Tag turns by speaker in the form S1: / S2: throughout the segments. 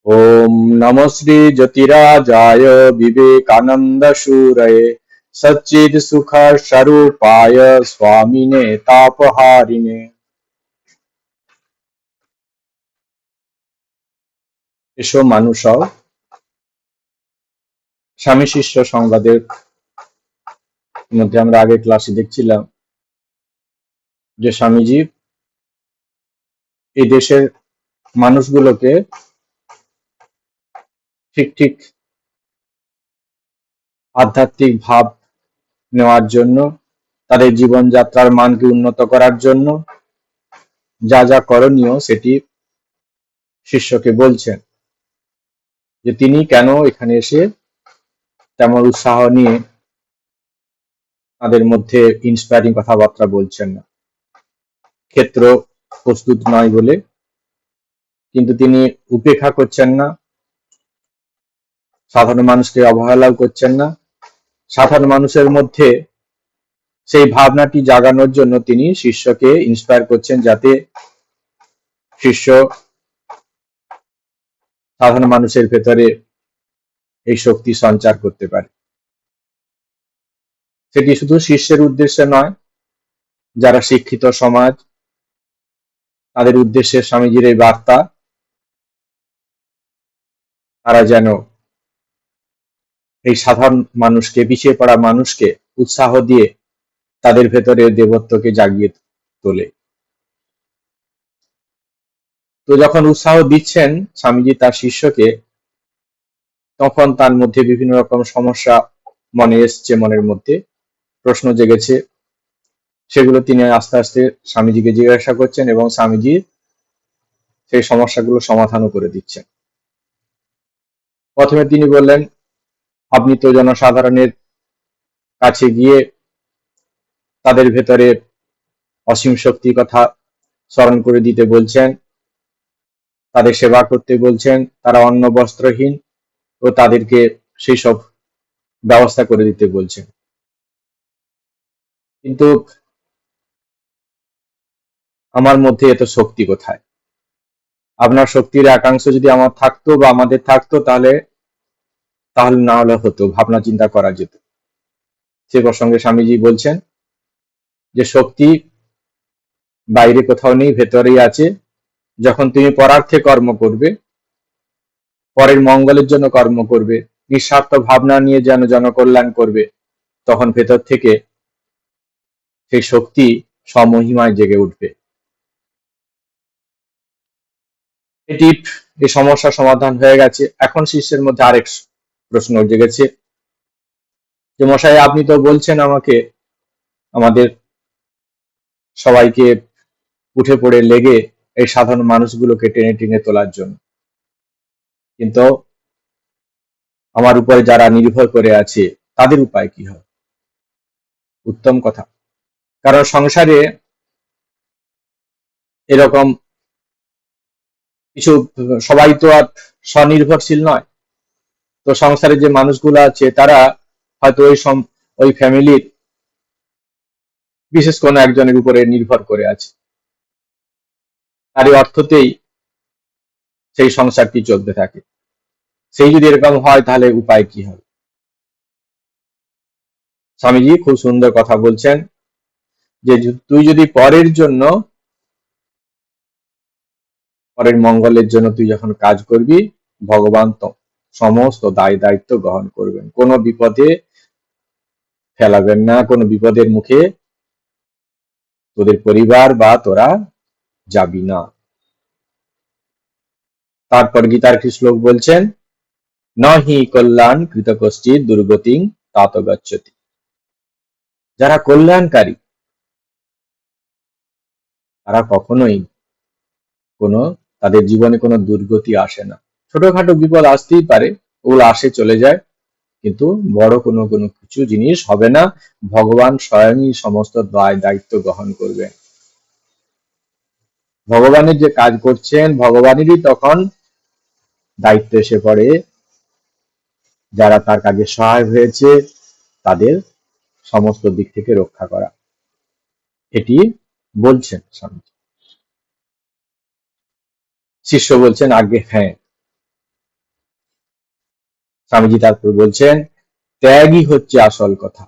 S1: ओम नमो श्री ज्योतिराजाय विवेकानंद शूरये सच्चिद सुख स्वरूपाय स्वामिने तापहारिणे। এসো মানুষ হও। স্বামী শিষ্য সংবাদের মধ্যে আমরা আগে ক্লাসে দেখছিলাম যে স্বামীজি এই দেশের মানুষগুলোকে ঠিক ঠিক আধ্যাত্মিক ভাব নেওয়ার জন্য, তাদের জীবনযাত্রার মানকে উন্নত করার জন্য যা যা করণীয় সেটি শিষ্যকে বলছেন, যে তিনি কেন এখানে এসে তেমন উৎসাহ নিয়ে তাদের মধ্যে ইন্সপায়ারিং কথাবার্তা বলছেন না। ক্ষেত্র প্রস্তুত নয় বলে, কিন্তু তিনি উপেক্ষা করছেন না, সাধারণ মানুষকে অবহেলাও করছেন না। সাধারণ মানুষের মধ্যে সেই ভাবনাটি জাগানোর জন্য তিনি শিষ্যকে ইন্সপায়ার করছেন, যাতে শিষ্য সাধারণ মানুষের ভেতরে এই শক্তি সঞ্চার করতে পারে। সেটি শুধু শিষ্যের উদ্দেশ্যে নয়, যারা শিক্ষিত সমাজ তাদের উদ্দেশ্যে স্বামীজির এই বার্তা, তারা যেন এই সাধারণ মানুষকে, পিছিয়ে পড়া মানুষকে উৎসাহ দিয়ে তাদের ভেতরে দেবত্বকে জাগিয়ে তোলে। তো যখন উৎসাহ দিচ্ছেন স্বামীজি তার শিষ্যকে, তখন তার মধ্যে বিভিন্ন রকম সমস্যা মনে এসছে, মনের মধ্যে প্রশ্ন জেগেছে। সেগুলো তিনি আস্তে আস্তে স্বামীজিকে জিজ্ঞাসা করছেন এবং স্বামীজি সেই সমস্যাগুলো সমাধানও করে দিচ্ছেন। প্রথমে তিনি বললেন, আপনি তো জনসাধারণের কাছে গিয়ে তাদের ভেতরে অসীম শক্তির কথা স্মরণ করে দিতে বলছেন, তাদের সেবা করতে বলছেন, তারা অন্ন বস্ত্রহীন, ও তাদেরকে সেই সব ব্যবস্থা করে দিতে বলছেন। কিন্তু আমার মধ্যে এত শক্তি কোথায়? আপনার শক্তির একাংশ যদি আমার থাকতো বা আমাদের থাকতো, তাহলে তাহলে না হলে হতো, ভাবনা চিন্তা করা যেত। সে প্রসঙ্গে স্বামীজি বলছেন যে শক্তি বাইরে কোথাও নেই, ভেতরেই আছে। যখন তুমি পরার্থে কর্ম করবে, পরের মঙ্গলের জন্য কর্ম করবে, নিঃস্বার্থ ভাবনা নিয়ে যেন জনকল্যাণ করবে, তখন ভেতর থেকে সেই শক্তি স্বমহিমায় জেগে উঠবে। এটি এই সমস্যার সমাধান হয়ে গেছে। এখন শিষ্যের মধ্যে আরেক প্রশ্ন জেগেছে, যে মশাই, আপনি তো বলছেন আমাকে, আমাদের সবাইকে উঠে পড়ে লেগে এই সাধারণ মানুষগুলোকে টেনে টেনে তোলার জন্য, কিন্তু আমার উপরে যারা নির্ভর করে আছে তাদের উপায় কি হবে? উত্তম কথা। কারণ সংসারে এরকম কিছু, সবাই তো আর স্বনির্ভরশীল নয়। তো সংসারে যে মানুষগুলো আছে তারা হয়তো ওই ফ্যামিলির বিশেষ কোনো একজনের উপরে নির্ভর করে আছে, আর এই অর্থতেই সেই সংসারটি চলতে থাকে। সেই যদি এরকম হয়, তাহলে উপায় কি হবে? স্বামীজি খুব সুন্দর কথা বলছেন, যে তুই যদি পরের মঙ্গলের জন্য তুই যখন কাজ করবি, ভগবান তো সমস্ত দায় দায়িত্ব গ্রহণ করবেন, কোনো বিপদে ফেলাবেন না, কোনো বিপদের মুখে তোদের পরিবার বা তোরা যাবি না। তারপর গীতার একটি শ্লোক বলছেন, নহি কল্যাণ কৃতকশ্চিৎ দুর্গতিং তাত গচ্ছতি। যারা কল্যাণকারী তারা কখনোই তাদের জীবনে কোনো দুর্গতি আসে না। ছোটখাটো বিপদ আসতেই পারে, ওগুলো আসে চলে যায়, কিন্তু বড় কোনো কোনো কিছু জিনিস হবে না। ভগবান স্বয়ংই সমস্ত দায় দায়িত্ব গ্রহণ করবেন। ভগবানের যে কাজ করছেন, ভগবানেরই তখন দায়িত্ব এসে পড়ে যারা তার কাজে সহায় হয়েছে তাদের সমস্ত দিক থেকে রক্ষা করা। এটি বলছেন স্বামী। শিষ্য বলছেন, আগে হ্যাঁ, স্বামীজি তারপর বলছেন, ত্যাগই হচ্ছে আসল কথা।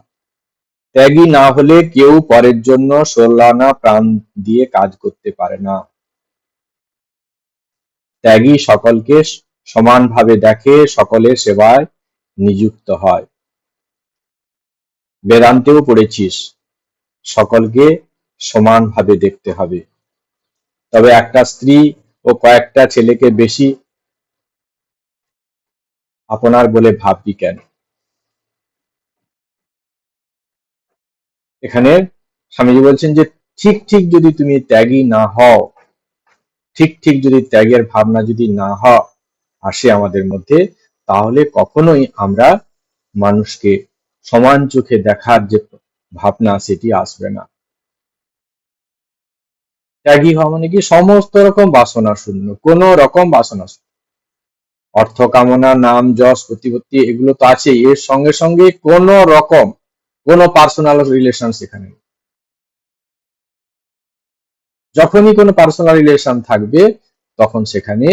S1: ত্যাগী না হলে কেউ পরের জন্য ষোলানা প্রাণ দিয়ে কাজ করতে পারে না। ত্যাগী সকলকে সমানভাবে দেখে, সকলের সেবায় নিযুক্ত হয়। বেদান্তেও পড়েছিস, সকলকে সমানভাবে দেখতে হবে। তবে একটা স্ত্রী ও কয়েকটা ছেলেকে বেশি আপনার বলে ভাববি কেন? এখানে স্বামীজি বলছেন যে ঠিক ঠিক যদি তুমি ত্যাগী না হও, ঠিক ঠিক যদি ত্যাগের ভাবনা যদি না আসে আমাদের মধ্যে, তাহলে কখনোই আমরা মানুষকে সমান চোখে দেখার যে ভাবনা সেটি আসবে না। ত্যাগী হওয়া মানে কি সমস্ত রকম বাসনা শূন্য, কোন রকম বাসনা শূন্য। অর্থ কামনা, নাম যশ প্রতিপত্তি এগুলো তো আছে, এর সঙ্গে সঙ্গে কোন রকম কোন পার্সোনাল রিলেশন সেখানে নেই। যখনই কোনো পার্সোনাল রিলেশন থাকবে তখন সেখানে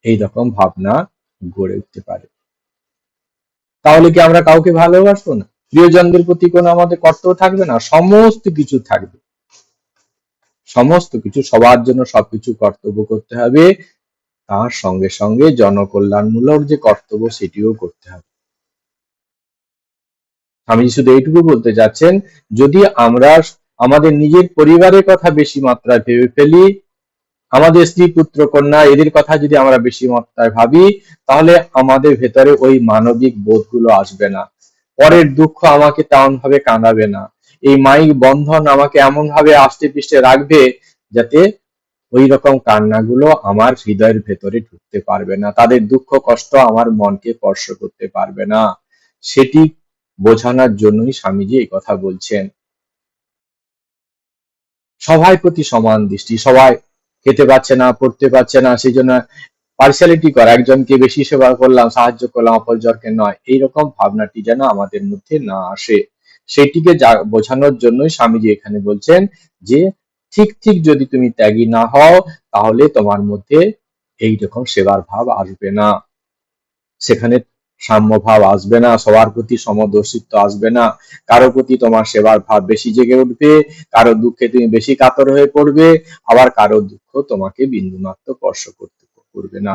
S1: এই রকম ভাবনা গড়ে উঠতে পারে। তাহলে কি আমরা কাউকে ভালোবাসবো না? প্রিয়জনদের প্রতি কোনো আমাদের কর্তব্য থাকবে না? সমস্ত কিছু থাকবে, সমস্ত কিছু, সবার জন্য সবকিছু কর্তব্য করতে হবে। তার সঙ্গে সঙ্গে জনকল্যাণমূলক যে কর্তব্য সেটিও করতে হবে। আমি শুধু এইটুকু বলতে যাচ্ছেন, যদি আমরা আমাদের নিজের পরিবারের কথা বেশি মাত্রায় ভেবে ফেলি, আমাদের স্ত্রী পুত্র কন্যা এদের কথা যদি আমরা বেশি মাত্রায় ভাবি, তাহলে আমাদের ভেতরে ওই মানবিক বোধগুলো আসবে না। পরের দুঃখ আমাকে তেমন ভাবে কাঁদাবে না। এই মাইক বন্ধন আমাকে এমন ভাবে আষ্টে পৃষ্ঠে রাখবে যাতে ওই রকম কান্নাগুলো আমার হৃদয়ের ভেতরে ঢুকতে পারবে না, তাদের দুঃখ কষ্ট আমার মনকে স্পর্শ করতে পারবে না। সেটি বোঝানোর জন্যই স্বামীজি এই কথা বলছেন। সবাই প্রতি সমান দৃষ্টি, সবাই খেতে পাচ্ছে না, পড়তে পাচ্ছে না, সেই জন্য পার্সিয়ালিটি করা, একজনকে বেশি সেবা করলাম, সাহায্য করলাম, অপরজনকে নয়, এইরকম ভাবনাটি যেন আমাদের মধ্যে না আসে, সেটিকে বোঝানোর জন্যই স্বামীজি এখানে বলছেন যে ঠিক ঠিক যদি তুমি ত্যাগী না হও, তাহলে তোমার মধ্যে এইরকম সেবার ভাব আসবে না, সেখানে সাম্য ভাব আসবে না, সবার প্রতি সমদর্শিত্ব আসবে না, কারো প্রতি তোমার সেবার ভাব বেশি জেগে উঠবে, কারো দুঃখে তুমি বেশি কাতর হয়ে পড়বে, আবার কারো দুঃখ তোমাকে বিন্দুমাত্র স্পর্শ করবে না।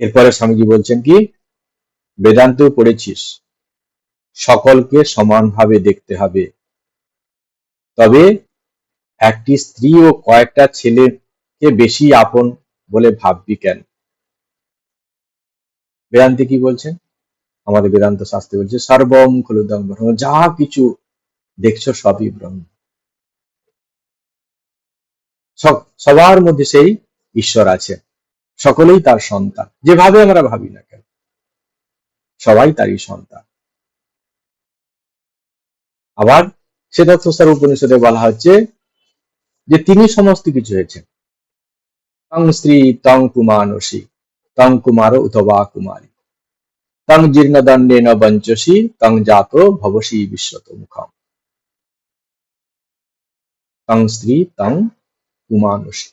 S1: এরপরে স্বামীজি বলছেন কি, বেদান্তেও পড়েছিস, সকলকে সমানভাবে দেখতে হবে। তবে একটি স্ত্রী ও কয়েকটা ছেলেকে বেশি আপন বলে ভাববি কেন? বেদান্তে কি বলছেন? আমাদের বেদান্ত শাস্ত্রে বলছে সর্বম খলুদম ব্রহ্ম, যা কিছু দেখছো সবই ব্রহ্ম। সবার মধ্যে সেই ঈশ্বর আছে, সকলেই তার সন্তান, যেভাবে আমরা ভাবি না কেন সবাই তারই সন্তান। আবার শ্বেতাশ্বর উপনিষদে বলা হচ্ছে যে তিনি সমস্ত কিছু হয়েছেন, তং স্ত্রী তং পুমানসী তং কুমার অথবা কুমারী তং জীর্ণদণ্ডেন বঞ্চসী তং জাত ভবসী বিশ্বত মুখম। তং স্ত্রী তং পুমানসী,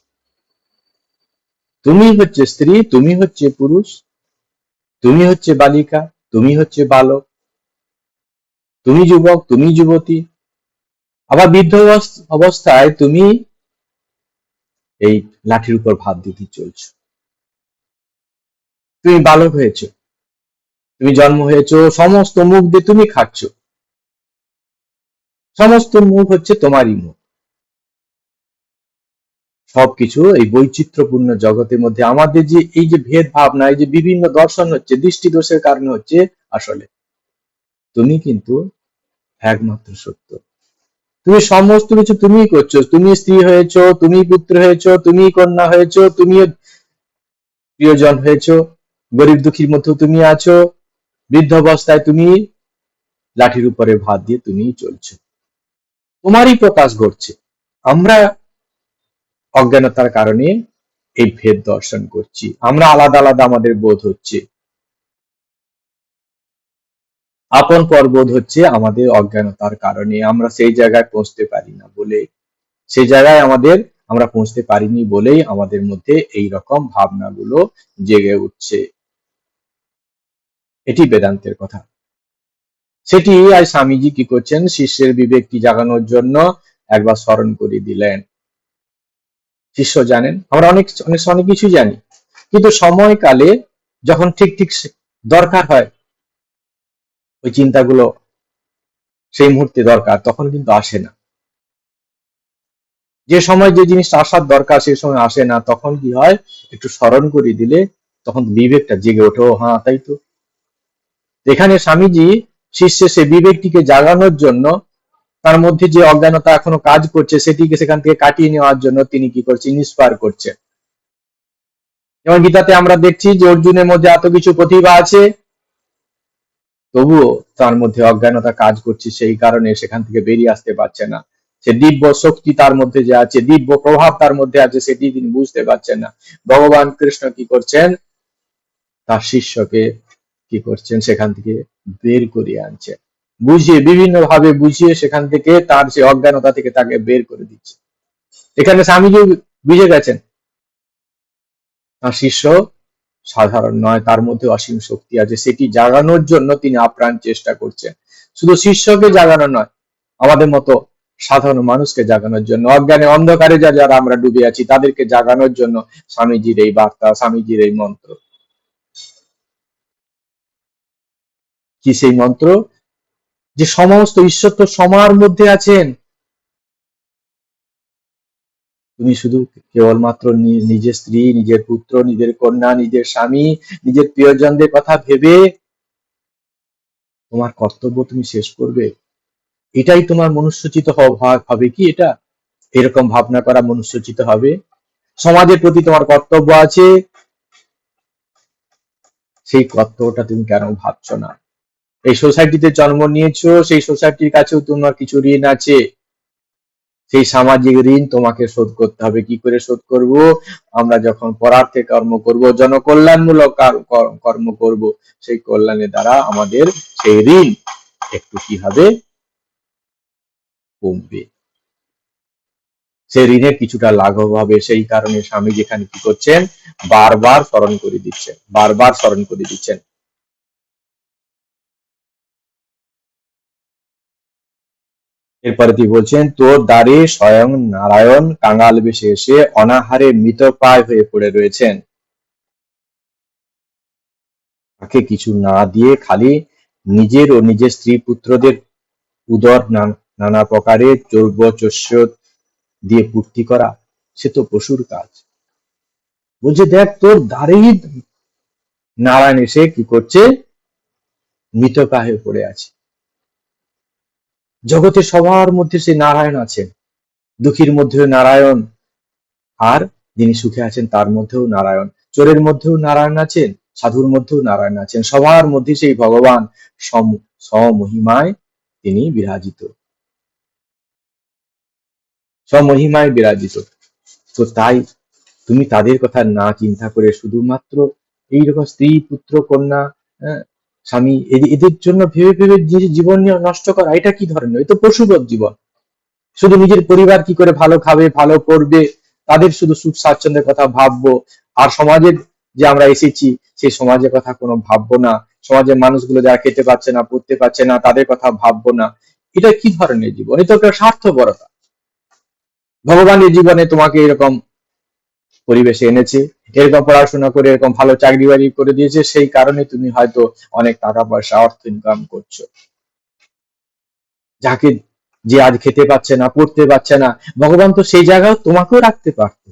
S1: তুমি হচ্ছে স্ত্রী, তুমি হচ্ছে পুরুষ, তুমি হচ্ছে বালিকা, তুমি হচ্ছে বালক, তুমি যুবক, তুমি যুবতী, আবার বৃদ্ধ অবস্থায় তুমি এই লাঠির উপর ভাত দিতে চলছো। তুমি বালক হয়েছ, তুমি জন্ম হয়েছ, সমস্ত মুখ দিয়ে তুমি খাচ্ছ, সমস্ত মুখ হচ্ছে তোমারই মুখ। সবকিছু এই বৈচিত্র্যপূর্ণ জগতের মধ্যে আমাদের যে এই যে ভেদ ভাবনা, এই যে বিভিন্ন দর্শন হচ্ছে, দৃষ্টি দোষের কারণে হচ্ছে, আসলে তুমি কিন্তু একমাত্র সত্য। তুমি সমস্ত কিছু তুমি করছো, তুমি স্ত্রী হয়েছো, তুমি পুত্র হয়েছো, তুমি কন্যা হয়েছো, তুমি প্রিয়জন হয়েছো, গরিব দুঃখীর মধ্যে তুমি আছো, বৃদ্ধ অবস্থায় তুমি লাঠির উপরে ভাত দিয়ে তুমি চলছো, তোমারই প্রকাশ ঘটছে। আমরা অজ্ঞানতার কারণে এই ভেদ দর্শন করছি, আমরা আলাদা আলাদা আমাদের বোধ হচ্ছে, আপন পর বোধ হচ্ছে আমাদের অজ্ঞানতার কারণে। আমরা সেই জায়গায় পৌঁছতে পারি না বলে, সেই জায়গায় আমাদের আমরা পৌঁছতে পারিনি বলেই আমাদের মধ্যে এই রকম ভাবনাগুলো জেগে উঠছে। এটি বেদান্তের কথা। সেটি আজ স্বামীজি কি করছেন, শিষ্যের বিবেকটি জাগানোর জন্য একবার স্মরণ করে দিলেন। শিষ্য জানেন, আমরা অনেক কিছু জানি, কিন্তু সময়কালে যখন ঠিক দরকার হয়, ওই চিন্তাগুলো সেই মুহূর্তে দরকার, তখন কিন্তু আসে না। যে সময় যে জিনিসটা আসার দরকার সেই সময় আসে না, তখন কি হয়, একটু স্মরণ করে দিলে তখন বিবেকটা জেগে ওঠে, হ্যাঁ তাই তো। এখানে স্বামীজি শিষ্যের সে বিবেকটিকে জাগানোর জন্য, তার মধ্যে যে অজ্ঞানতা এখনো কাজ করছে সেটিকে সেখান থেকে কাটিয়ে নেওয়ার জন্য তিনি কি করছেন, ইন্সপায়ার করছেন। যেমন গীতাতে আমরা দেখছি যে অর্জুনের মধ্যে এত কিছু প্রতিভা আছে, তবুও তার মধ্যে অজ্ঞানতা কাজ করছে, সেই কারণে সেখান থেকে বেরিয়ে আসতে পারছে না। সে দিব্য শক্তি তার মধ্যে যে আছে, দিব্য প্রভাব তার মধ্যে আছে, সেটি তিনি বুঝতে পারছেন না। ভগবান কৃষ্ণ কি করছেন, তার শিষ্যকে কি করছেন, সেখান থেকে বের করিয়ে আনছেন, বুঝিয়ে, বিভিন্ন ভাবে বুঝিয়ে সেখান থেকে তার সে অজ্ঞানতা থেকে তাকে বের করে দিচ্ছে। এখানে স্বামীজি বুঝে গেছেন তার শিষ্য সাধারণ নয়, তার মধ্যে অসীম শক্তি আছে, সেটি জাগানোর জন্য তিনি আপ্রাণ চেষ্টা করছেন। শুধু শিষ্যকে জাগানো নয়, আমাদের মতো সাধারণ মানুষকে জাগানোর জন্য, অজ্ঞানে অন্ধকারে যারা আমরা ডুবে আছি তাদেরকে জাগানোর জন্য স্বামীজির এই বার্তা, স্বামীজির এই মন্ত্র। কি সেই মন্ত্র? যে সমস্ত ঈশ্বর তো সবার মধ্যে আছেন, তুমি শুধু কেবলমাত্র নিজের স্ত্রী, নিজের পুত্র, নিজের কন্যা, নিজের স্বামী, নিজের প্রিয়জনদের কথা ভেবে তোমার কর্তব্য তুমি শেষ করবে, এটাই তোমার মনুষ্যচিত হবে কি? এটা এরকম ভাবনা করা মনুষ্যচিত হবে? সমাজের প্রতি তোমার কর্তব্য আছে, সেই কর্তব্যটা তুমি কেন ভাবছো না? এই সোসাইটিতে জন্ম নিয়েছো, সেই সোসাইটির কাছেও তোমার কিছু ঋণ আছে, সেই সামাজিক ঋণ তোমাকে শোধ করতে হবে। কি করে শোধ করব? আমরা যখন পরার্থে কর্ম করব, জনকল্যাণমূলক কর্ম করব, সেই কল্যাণের দ্বারা আমাদের সেই ঋণ একটু কি হবে, কমবে, সেই ঋণের কিছুটা লাঘব হবে। সেই কারণে স্বামী যেখানে কি করছেন, বারবার স্মরণ করে দিচ্ছেন, বারবার স্মরণ করে দিচ্ছেন। এরপরে তিনি বলছেন, তোর দ্বারে স্বয়ং নারায়ণ কাঙাল বেশে এসে অনাহারে মৃতপ্রায় হয়ে পড়ে রয়েছেন। তাকে কিছু না দিয়ে খালি নিজের ও নিজের স্ত্রী পুত্রদের উদর নানা প্রকারে চর্বচস্য দিয়ে পূর্তি করা, সে তো পশুর কাজ। বলছে দেখ, তোর দ্বারেই নারায়ণ এসে কি করছে, মৃতপ্রায় হয়ে পড়ে আছে। জগতে সবার মধ্যে সে নারায়ণ আছেন, দুঃখীর মধ্যেও নারায়ণ, আর যিনি সুখে আছেন তার মধ্যেও নারায়ণ, চোরের মধ্যেও নারায়ণ আছেন, সাধুর মধ্যেও নারায়ণ আছেন, সবার মধ্যে সেই ভগবান স্বমহিমায় তিনি বিরাজিত, স্বমহিমায় বিরাজিত। তো তাই তুমি তাদের কথা না চিন্তা করে শুধুমাত্র এইরকম স্ত্রী, পুত্র, কন্যা, স্বামী, এদের জন্য ভেবে ভেবে জীবন নষ্ট করা, এটা কি ধরনের? এই তো পশুবৎ জীবন। শুধু নিজের পরিবার কি করে ভালো খাবে, ভালো করবে, তাদের শুধু সুখ স্বাচ্ছন্দ্যের কথা ভাববো, আর সমাজের যে আমরা এসেছি সেই সমাজের কথা কোনো ভাববো না, সমাজের মানুষগুলো যারা খেতে পাচ্ছে না, পড়তে পারছে না, তাদের কথা ভাববো না। এটা কি ধরনের জীবন? এটা একটা স্বার্থপরতা। ভগবান এই জীবনে তোমাকে এরকম পরিবেশে এনেছে, এরকম পড়াশোনা করে এরকম ভালো চাকরি বাড়ি করে দিয়েছে, সেই কারণে তুমি হয়তো অনেক টাকা পয়সা, অর্থ ইনকাম করছো। যাকে, যে আজ খেতে পাচ্ছে না, পড়তে পারছে না, ভগবান তো সেই জায়গায় তোমাকেও রাখতে পারত।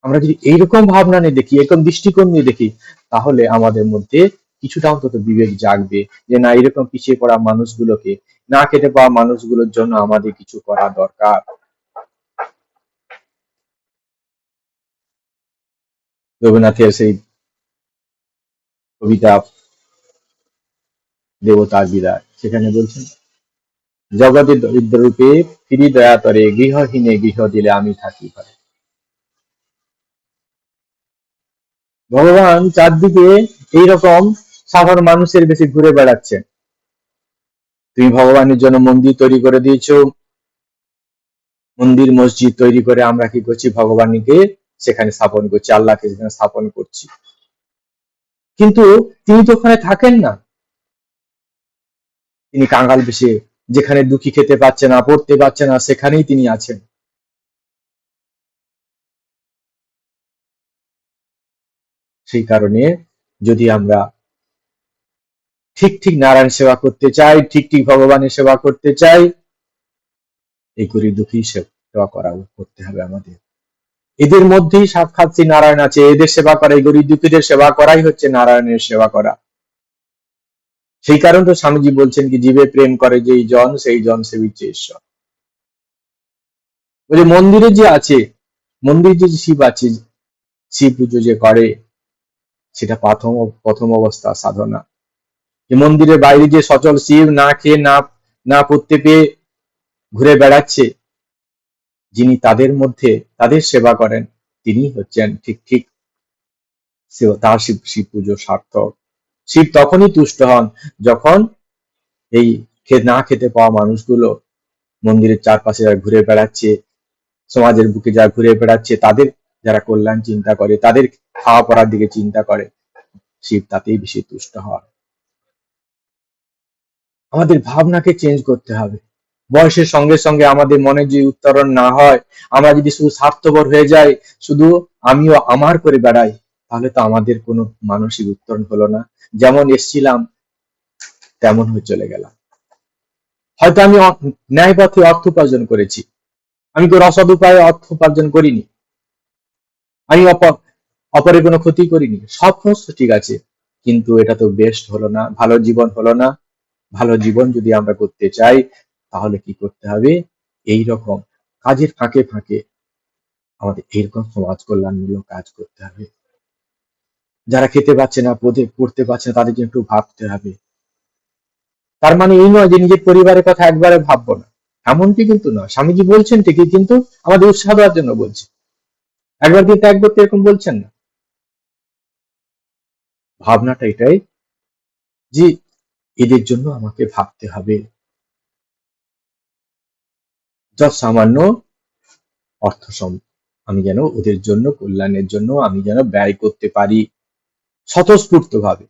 S1: আমরা যদি এইরকম ভাবনা নিয়ে দেখি, এরকম দৃষ্টিকোণ নিয়ে দেখি, তাহলে আমাদের মধ্যে কিছুটা অন্তত বিবেক জাগবে যে না, এরকম পিছিয়ে পড়া মানুষগুলোকে, না খেতে পাওয়া মানুষগুলোর জন্য আমাদের কিছু করা দরকার। রবীন্দ্রনাথের সেই কবিতা দেবতার বিদায়, সেখানে বলছেন, জগতে দরিদ্র রূপে ফিরি দয়া তরে, গৃহহীনে গৃহ দিলে আমি থাকি ঘরে। ভগবান চারদিকে এইরকম সাধারণ মানুষের বেশি ঘুরে বেড়াচ্ছেন। তুমি ভগবানের জন্য মন্দির তৈরি করে দিয়েছো, মন্দির মসজিদ তৈরি করে আমরা কি করছি, ভগবানকে সেখানে স্থাপন করছি, আল্লাহকে সেখানে স্থাপন করছি, কিন্তু তিনি তো ওখানে থাকেন না। তিনি কাঙ্গাল বেশে যেখানে দুঃখী খেতে পাচ্ছে না, পড়তে পারছে না, সেখানেই তিনি আছেন। সেই কারণে যদি আমরা ঠিক ঠিক নারায়ণ সেবা করতে চাই, ঠিক ঠিক ভগবানের সেবা করতে চাই, এই গরিব দুঃখী সেবা করা করতে হবে আমাদের। এদের মধ্যেই সাক্ষাৎ শ্রী নারায়ণ আছে, এদের সেবা করা, এই গরিব দুঃখীদের সেবা করাই হচ্ছে নারায়ণের সেবা করা। সেই কারণে তো স্বামীজি বলছেন কি, জীবে প্রেম করে যেই জন, সেই জন সেবিছে ঈশ্বর। ওই যে মন্দিরে যে আছে, মন্দির যে শিব আছে, শিব পুজো যে করে, সেটা প্রথম প্রথম অবস্থা সাধনা। যে মন্দিরের বাইরে যে সচল শিব না খেয়ে না না পড়তে পেয়ে ঘুরে বেড়াচ্ছে, যিনি তাদের মধ্যে তাদের সেবা করেন, তিনি হচ্ছেন ঠিক ঠিক তার শিব শিব পুজো সার্থক। শিব তখনই তুষ্ট হন যখন এই না খেতে পাওয়া মানুষগুলো মন্দিরের চারপাশে যারা ঘুরে বেড়াচ্ছে, সমাজের বুকে যারা ঘুরে বেড়াচ্ছে, তাদের যারা কল্যাণ চিন্তা করে, তাদের খাওয়া পড়ার দিকে চিন্তা করে, শিব তাতেই বেশি তুষ্ট হন। আমাদের ভাবনাকে চেঞ্জ করতে হবে। বয়সের সঙ্গে সঙ্গে আমাদের মনে যে উত্তরণ না হয়, আমরা যদি শুধু স্বার্থপর হয়ে যাই, শুধু আমিও আমার করে বেড়াই, তাহলে তো আমাদের কোনো মানসিক উত্তরণ হলো না। যেমন এসছিলাম তেমন হয়ে চলে গেলাম। হয়তো আমি ন্যায় পথে অর্থ উপার্জন করেছি, আমি কোনো অসৎ উপায়ে অর্থ উপার্জন করিনি, আমি অপরের কোনো ক্ষতি করিনি, সব ঠিক আছে, কিন্তু এটা তো বেস্ট হলো না, ভালো জীবন হলো না। ভালো জীবন যদি আমরা করতে চাই, তাহলে কি করতে হবে, এই রকম কাজের ফাঁকে ফাঁকে আমাদের এইরকম সমাজ কল্যাণমূলক কাজ করতে হবে। যারা খেতে পাচ্ছে না, পড়তে পারছে না, তাদের জন্য একটু ভাবতে হবে। তার মানে এই নয় যে নিজের পরিবারের কথা একবারে ভাববো না, এমনটি কিন্তু নয়। স্বামীজি বলছেন ঠিকই, কিন্তু আমাদের উৎসাহ দেওয়ার জন্য বলছে, একবার দিয়ে ত্যাগ করতে এরকম বলছেন না। ভাবনাটা এটাই যে এদের জন্য আমাকে ভাবতে হবে। যত সামান্য অর্থ আমি যেন ওদের জন্য, কল্যাণের জন্য আমি যেন ব্যয় করতে পারি স্বতঃস্ফূর্ত ভাবে,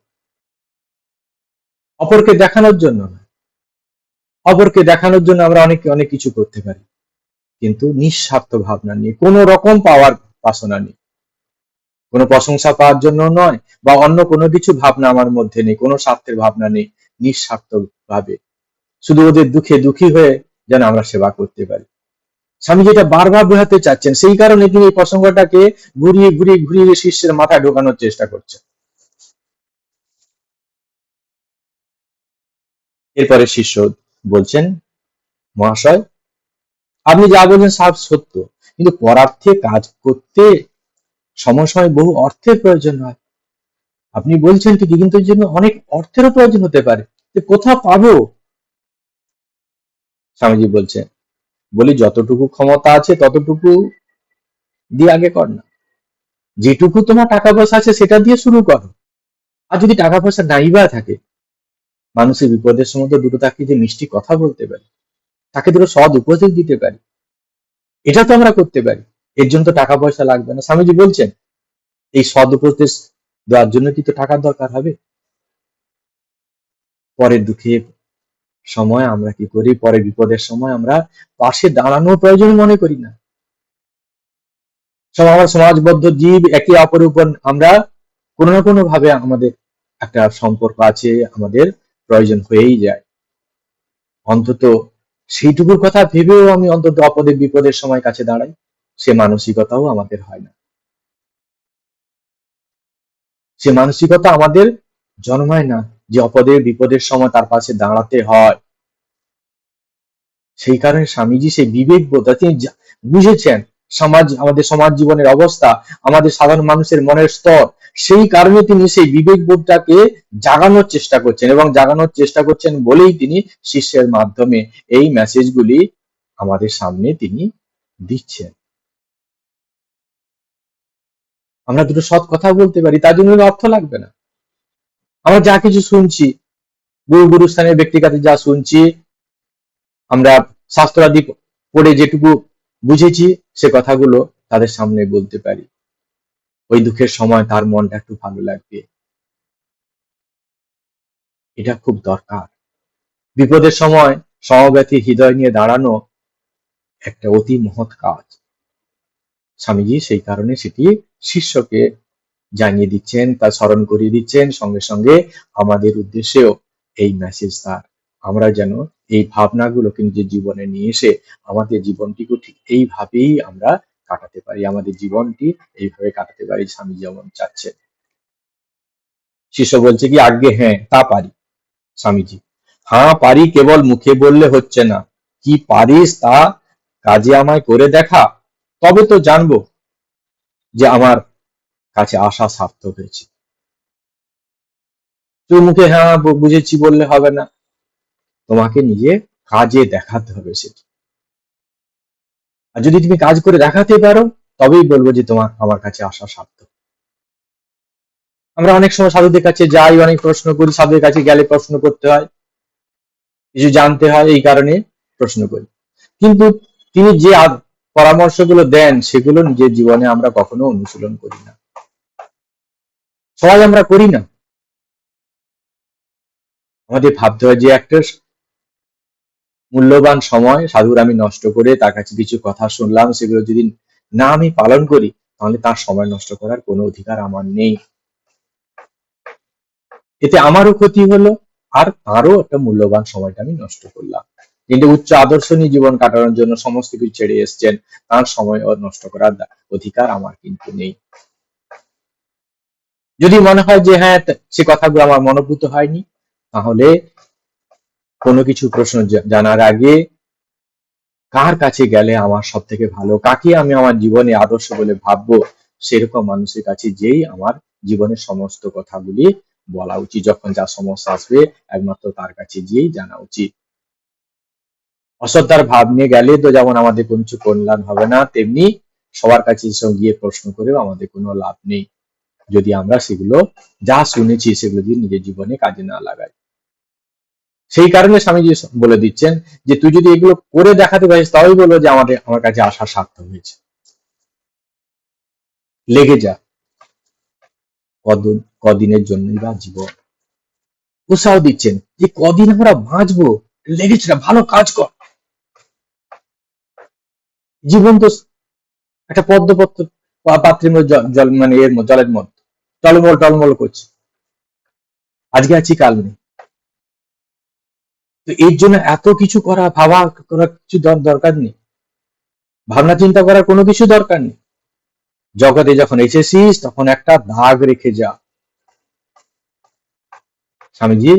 S1: অপরকে দেখানোর জন্য না। অপরকে দেখানোর জন্য আমরা অনেক অনেক কিছু করতে পারি, কিন্তু নিঃস্বার্থ ভাবনা নিয়ে, কোন রকম পাওয়ার বাসনা নেই, কোনো প্রশংসা পাওয়ার জন্য নয়, বা অন্য কোনো কিছু ভাবনা আমার মধ্যে নেই, কোনো স্বার্থের ভাবনা নেই। নিঃস্বার্থ ভাবে শুধু ওদের দুঃখে দুঃখী হয়ে যেন আমরা সেবা করতে পারি। স্বামী যেটা বারবার বোঝাতে চাচ্ছেন, সেই কারণে তিনি এই প্রসঙ্গটাকে ঘুরিয়ে ঘুরিয়ে ঘুরিয়ে শিষ্যের মাথায় ঢোকানোর চেষ্টা করছেন। এরপরে শিষ্য বলছেন, মহাশয়, আপনি যা বলছেন সব সত্য, কিন্তু পরার্থে কাজ করতে সময় সময় বহু অর্থের প্রয়োজন হয়। আপনি বলছেন ঠিকই, কিন্তু এর জন্য অনেক অর্থেরও প্রয়োজন হতে পারে, কোথা পাবো? স্বামীজি বলছেন, বলি যতটুকু ক্ষমতা আছে ততটুকু দিয়ে আগে কর না। যেটুকু তোমার টাকা পয়সা আছে সেটা দিয়ে শুরু করো। আর যদি টাকা পয়সা নাই বা থাকে, মানুষের বিপদের সময় তো দুটো তাকে যে মিষ্টি কথা বলতে পারি, তাকে দুটো সৎ উপদেশ দিতে পারি, এটা তো আমরা করতে পারি। এর জন্য তো টাকা পয়সা লাগবে না। স্বামীজি বলছেন, এই সৎ উপদেশ দেওয়ার জন্য কি তো টাকার দরকার হবে? পরের দুঃখের সময় আমরা কি করি, পরে বিপদের সময় আমরা পাশে দাঁড়ানোর প্রয়োজন মনে করি না। সব আমরা সমাজবদ্ধ জীব, একে অপরের উপর আমরা কোনো না কোনো ভাবে আমাদের একটা সম্পর্ক আছে, আমাদের প্রয়োজন হয়েই যায়। অন্তত সেইটুকুর কথা ভেবেও আমি অন্তত অপদের বিপদের সময় কাছে দাঁড়াই, সে মানসিকতাও আমাদের হয় না, সে মানসিকতা আমাদের জন্মায় না যে অপদের বিপদের সময় তার পাশে দাঁড়াতে হয়। সেই কারণে স্বামীজি সেই বিবেক বোধ তিনি বুঝেছেন সমাজ, আমাদের সমাজ জীবনের অবস্থা, আমাদের সাধারণ মানুষের মনের স্তর, সেই কারণে তিনি সেই বিবেক বোধটাকে জাগানোর চেষ্টা করছেন, এবং জাগানোর চেষ্টা করছেন বলেই তিনি শিষ্যের মাধ্যমে এই মেসেজগুলি আমাদের সামনে তিনি দিচ্ছেন। আমরা দুটো সৎ কথা বলতে পারি, তার জন্য অর্থ লাগবে না। আমরা যা কিছু শুনছি, গুরুস্থানের ব্যক্তিগত যা শুনছি, আমরা শাস্ত্রাদি পড়ে যেটুকু বুঝেছি, সে কথাগুলো তাদের সামনে বলতে পারি। ওই দুঃখের সময় তার মনটা একটু ভালো লাগবে। এটা খুব দরকার। বিপদের সময় সমব্যথী হৃদয় নিয়ে দাঁড়ানো একটা অতি মহৎ কাজ। স্বামীজি সেই কারণে সেটি শিষ্যকে জানিয়ে দিচ্ছেন, তা স্মরণ করিয়ে দিচ্ছেন, সঙ্গে সঙ্গে আমাদের উদ্দেশ্যেও এই মেসেজ তার। আমরা যেন এই ভাবনাগুলোকে নিজের জীবনে নিয়ে এসে আমাদের জীবনটিকে ঠিক এইভাবেই আমরা কাটাতে পারি, আমাদের জীবনটি এইভাবে কাটাতে পারি স্বামী যেমন চাচ্ছেন। শিষ্য বলছে কি, আজ্ঞে হ্যাঁ তা পারি। স্বামীজি, হ্যাঁ পারি কেবল মুখে বললে হচ্ছে না, কি পারিস তা কাজে আমায় করে দেখা, তবে তো জানবো যে আমার কাছে আসা সার্থক হয়েছে। তুই মুখে হ্যাঁ বুঝেছি বললে হবে না, তোমাকে নিজে কাজে দেখাতে হবে সেটি। আর যদি তুমি কাজ করে দেখাতে পারো, তবেই বলবো যে তোমার আমার কাছে আসা সার্থক। আমরা অনেক সময় সাধুদের কাছে যাই, অনেক প্রশ্ন করি, সাধুদের কাছে গেলে প্রশ্ন করতে হয়, কিছু জানতে হয়, এই কারণে প্রশ্ন করি। কিন্তু তিনি যে পরামর্শগুলো দেন সেগুলো নিজের জীবনে আমরা কখনো অনুশীলন করি না, সবাই আমরা করি না। আমাদের ভাবতে হয় যে একটা মূল্যবান সময় সাধুর আমি নষ্ট করে তার কাছে কিছু কথা শুনলাম, সেগুলো যদি না আমি পালন করি, তাহলে তার সময় নষ্ট করার কোনো অধিকার আমার নেই। এতে আমারও ক্ষতি হলো, আর তারও একটা মূল্যবান সময়টা আমি নষ্ট করলাম। কিন্তু উচ্চ আদর্শ নিয়ে জীবন কাটানোর জন্য সমস্ত কিছু ছেড়ে এসছেন, তার সময় নষ্ট করার অধিকার আমার কিন্তু নেই। যদি মনে হয় যে হ্যাঁ সে কথাগুলো আমার মনোভূত হয়নি, তাহলে কোনো কিছু প্রশ্ন জানার আগে কার কাছে গেলে আমার সব থেকে ভালো, কাকে আমি আমার জীবনে আদর্শ বলে ভাববো, সেরকম মানুষের কাছে যেই আমার জীবনের সমস্ত কথাগুলি বলা উচিত। যখন যা সমস্যা আসবে একমাত্র তার কাছে গিয়েই জানা উচিত। অশ্রদ্ধার ভাব নিয়ে গেলে তো যেমন আমাদের কোনো কিছু কল্যাণ হবে না, তেমনি সবার কাছে গিয়ে প্রশ্ন করেও আমাদের কোনো লাভ নেই, যদি আমরা সেগুলো যা শুনেছি সেগুলো দিয়ে নিজের জীবনে কাজে না লাগাই। সেই কারণে স্বামীজি বলে দিচ্ছেন যে তুই যদি এগুলো করে দেখাতে পারিস, তবেই বলবো যে আমার কাছে আসা সার্থক হয়েছে। লেগে যা, কদিনের জন্যই বা জীবন। উৎসাহ দিচ্ছেন যে কদিন আমরা বাঁচবো, লেগেছে না, ভালো কাজ কর। জীবন তো একটা পদ্মপত্র পাত্রের মধ্যে জল, মানে এর মধ্যে জলের মধ্যে টলমল টলমল করছে, আজকে আছি কাল নেই। তো এর জন্য এত কিছু করা, ভাবা করার কিছু দরকার নেই, ভাবনা চিন্তা করার কোনো কিছু দরকার নেই। জগতে যখন এসেছিস তখন একটা দাগ রেখে যা। স্বামীজি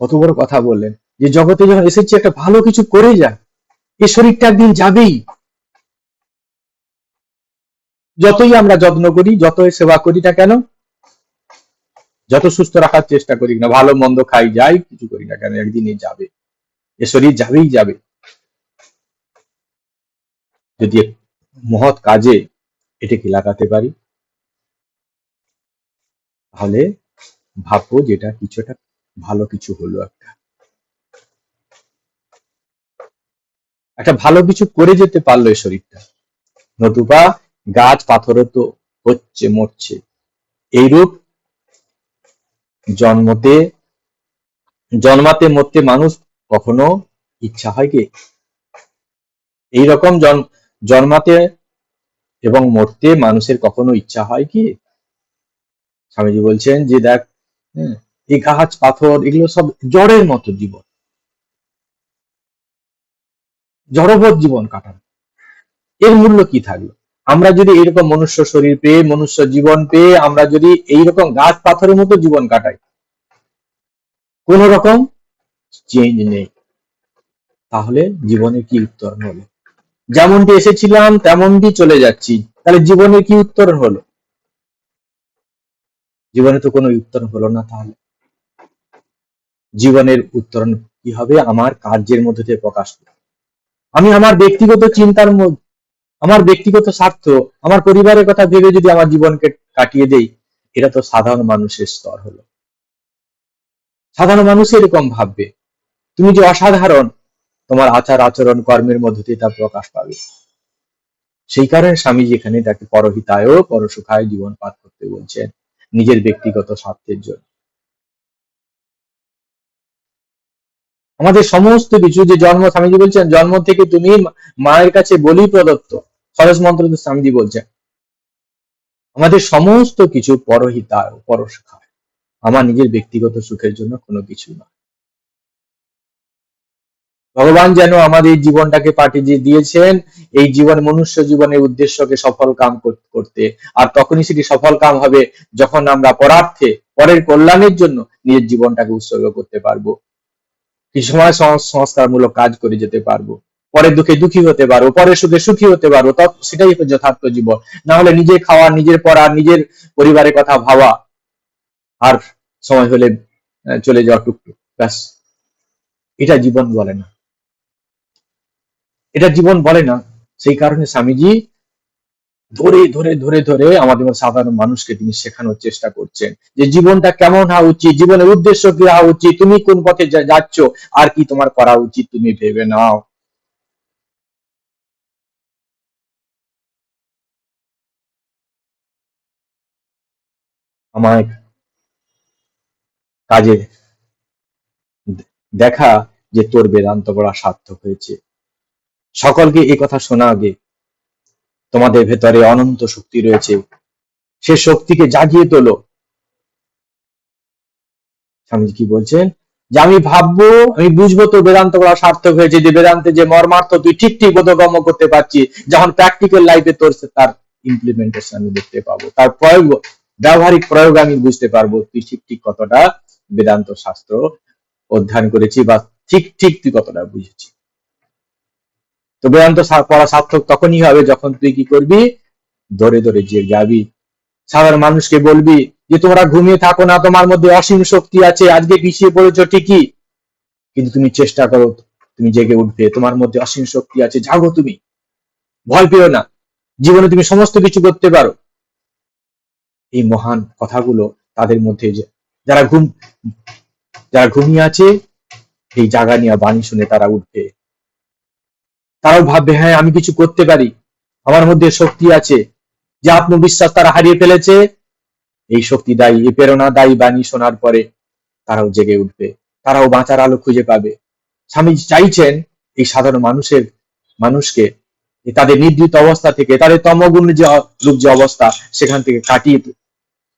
S1: কত বড় কথা বললেন যে জগতে যখন এসেছি একটা ভালো কিছু করে যা, এই শরীরটা একদিন যাবেই। যতই আমরা যত্ন করি, যতই সেবা করি না কেন, যত সুস্থ রাখার চেষ্টা করি না, ভালো মন্দ খাই যাই কিছু করি না কেন, একদিনই যাবে, এ শরীর যাবেই যাবে। যদি মহৎ কাজে এটাকে লাগাতে পারি, তাহলে ভাববো যেটা কিছুটা ভালো কিছু হলো, একটা ভালো কিছু করে যেতে পারলো এই শরীরটা। নতুবা গাছ পাথরও তো হচ্ছে, মরছে। এইরূপ জন্মতে জন্মাতে মরতে মানুষ কখনো ইচ্ছা হয় কি? এইরকম জন্মাতে এবং মরতে মানুষের কখনো ইচ্ছা হয় কি? স্বামীজি বলছেন যে দেখ, এই গাছ পাথর এগুলো সব জড়ের মতো জীবন, জড়বৎ জীবন কাটানো, এর মূল্য কি থাকলো? আমরা যদি এরকম মনুষ্য শরীর পেয়ে, মনুষ্য জীবন পেয়ে আমরা যদি এইরকম গাছ পাথরের মতো জীবন কাটাই, কোন রকম চেঞ্জ নেই, তাহলে জীবনের কি উত্তরণ হলো? যেমনটি এসেছিলাম তেমনটি চলে যাচ্ছি, তাহলে জীবনের কি উত্তরণ হলো? জীবনে তো কোনো উত্তরণ হলো না। তাহলে জীবনের উত্তরণ কি হবে? আমার কার্যের মধ্যে দিয়ে প্রকাশ পাবে। আমি আমার ব্যক্তিগত চিন্তার মধ্যে, আমার ব্যক্তিগত স্বার্থ, আমার পরিবারের কথা ভেবে যদি আমার জীবনকে কাটিয়ে দেই, এটা তো সাধারণ মানুষের স্তর হলো। সাধারণ মানুষ এরকম ভাববে, তুমি যে অসাধারণ, তোমার আচার আচরণ কর্মের মধ্য দিয়ে তা প্রকাশ পাবে। সেই কারণে স্বামীজি এখানে তাকে পরহিতায় পরসুখায় জীবন পাঠ করতে বলছেন, নিজের ব্যক্তিগত স্বার্থের জন্য। আমাদের সমস্ত কিছু যে জন্ম, স্বামীজি বলছেন জন্ম থেকে তুমি মায়ের কাছে বলি প্রদত্ত, সরস মন্ত্র তো স্বামীজি বলছেন। আমাদের সমস্ত কিছু পরহিতায় পরসুখায়, আমার নিজের ব্যক্তিগত সুখের জন্য কোনো কিছু না। ভগবান যেন আমাদের জীবনটাকে পাঠিয়ে দিয়েছেন এই জীবন, মনুষ্য জীবনের উদ্দেশ্যকে সফল কাম করতে। আর তখনই সেটি সফল কাম হবে যখন আমরা পরার্থে, পরের কল্যাণের জন্য নিজের জীবনটাকে উৎসর্গ করতে পারবো, কিছু সময় সংস্কারমূলক কাজ করে যেতে পারবো, পরের দুঃখে দুঃখী হতে পারবো, পরের সুখে সুখী হতে পারবো। সেটাই যথার্থ জীবন। না হলে নিজে খাওয়া, নিজের পড়া, নিজের পরিবারের কথা ভাবা, আর সময় হলে চলে যাওয়া টুকটুক, ব্যাস, এটা জীবন বলে না, এটা জীবন বলে না। সেই কারণে স্বামীজি ধরে ধরে ধরে ধরে আমাদের সাধারণ মানুষকে তিনি শেখানোর চেষ্টা করছেন যে জীবনটা কেমন হওয়া উচিত, জীবনের উদ্দেশ্য কি হওয়া উচিত, তুমি কোন পথে যাচ্ছ, আর কি তোমার করা উচিত, তুমি ভেবে নাও। আমার কাজে দেখা যে তোর বেদান্ত পড়া সার্থক হয়েছে। সকলকে এই কথা শোনা আগে তোমাদের ভেতরে অনন্ত শক্তি রয়েছে, সে শক্তিকে জাগিয়ে তোলো। স্বামীজি কি বলছেন যে আমি ভাববো, আমি বুঝবো তোর বেদান্ত পড়া সার্থক হয়েছে, যে বেদান্তে যে মর্মার্থ তুই ঠিক ঠিক বোধগম্য করতে পারছিস, যখন প্র্যাকটিক্যাল লাইফে তোর তার ইমপ্লিমেন্টেশন আমি দেখতে পাবো, তার প্রয়োগ, ব্যবহারিক প্রয়োগ আমি বুঝতে পারবো তুই ঠিক ঠিক কতটা বেদান্ত শাস্ত্র অধ্যয়ন করেছি, বা ঠিক ঠিক তুই কতটা বুঝেছি। তো বেদান্ত পড়া সার্থক তখনই হবে যখন তুই কি করবি, ধরে ধরে যে যাবি, সাধারণ মানুষকে বলবি যে তোমরা ঘুমিয়ে থাকো না, তোমার মধ্যে অসীম শক্তি আছে, আজকে পিছিয়ে পড়েছো ঠিকই, কিন্তু তুমি চেষ্টা করো, তুমি জেগে উঠবে, তোমার মধ্যে অসীম শক্তি আছে, জাগো, তুমি ভয় পেও না, জীবনে তুমি সমস্ত কিছু করতে পারো। এই মহান কথাগুলো তাদের মধ্যে, যারা যারা ঘুমিয়ে আছে, এই জাগানিয়া বাণী শুনে তারা উঠবে, তারাও ভাববে হ্যাঁ আমি কিছু করতে পারি, আমার মধ্যে শক্তি আছে। যে আত্মবিশ্বাস তারা হারিয়ে ফেলেছে, এই শক্তি দায়ী, এই প্রেরণা দায়ী বাণী শোনার পরে তারাও জেগে উঠবে, তারাও বাঁচার আলো খুঁজে পাবে। স্বামী চাইছেন এই সাধারণ মানুষকে তাদের নিদ্রিত অবস্থা থেকে, তাদের তমগুণ যে রূপ যে অবস্থা, সেখান থেকে কাটিয়ে